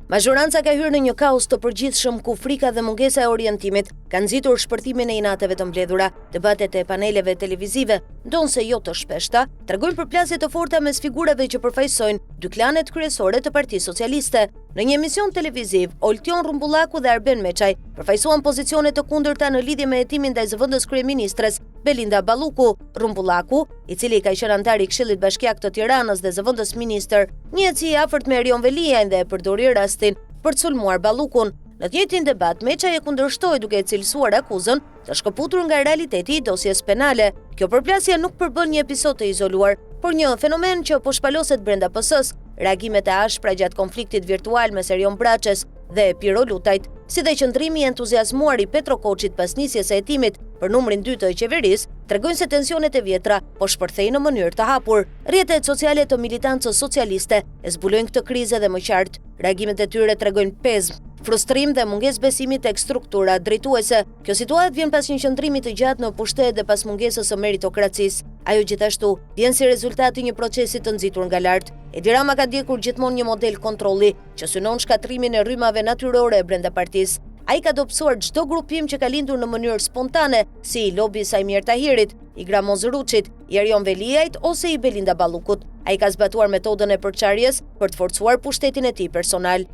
Mazhoranca ka hyrë në një kaos të përgjithshëm ku frika dhe mungesa e orientimit kanë nxitur shpërtimin e inateve të mbledhura. Debatet e paneleve televizive, ndonse jo të shpeshta, tregojnë përplasje të forta mes figurave që përfaqësojnë dy klanet kryesore të Partisë Socialiste. Në një emision televiziv, Oltion Rumbullaku dhe Arben Meçaj përfaqësuan pozicione të kundërta në lidhje me hetimin ndaj zëvendës kryeministres Belinda Balluku. Rumbullaku, i cili ka qenë antar i Këshillit Bashkiak të Tiranës dhe zëvendës ministër, njihet si i afërt me Erion Veliajn dhe e përdori rastin për të sulmuar Ballukun. Në të njëjtin debat, Meçaj e kundërshtoi duke e cilësuar akuzën të shkëputur nga realiteti i dosjes penale. Kjo përplasje nuk përbën një episod të izoluar, por një fenomen që po shpaloset brenda PS-s. Reagimet e ashpra gjatë konfliktit virtual mes Erion Braçës dhe Piro Lutajt, si dhe qëndrimi i entuziazmuar i Petro Koçit pas nisjes së hetimit për numrin 2 të qeverisë, tregojnë se tensionet e vjetra po shpërthejnë në mënyrë të hapur. Rrjetet sociale të militancës socialiste e zbulojnë këtë krizë dhe më qartë. Reagimet e tyre tregojnë pezë, frustrim dhe mungesë besimi tek struktura drejtuese. Kjo situatë vjen pas një qëndrimi të gjatë në pushtet dhe pas mungesës së meritokracisë. Ajo gjithashtu vjen si rezultat i një procesi të nxitur nga lart. Edi Rama ka ndjekur gjithmonë një model kontrolli që synon shkatrimin e rrymave natyrore brenda partisë. Ai ka dobësuar çdo grupim që ka lindur në mënyrë spontane, si i lobi Sajmir Tahirit, i Gramoz Ruçit, i Erion Veliajt ose i Belinda Ballukut. Ai ka zbatuar metodën e përçarjes për të forcuar pushtetin e tij personal.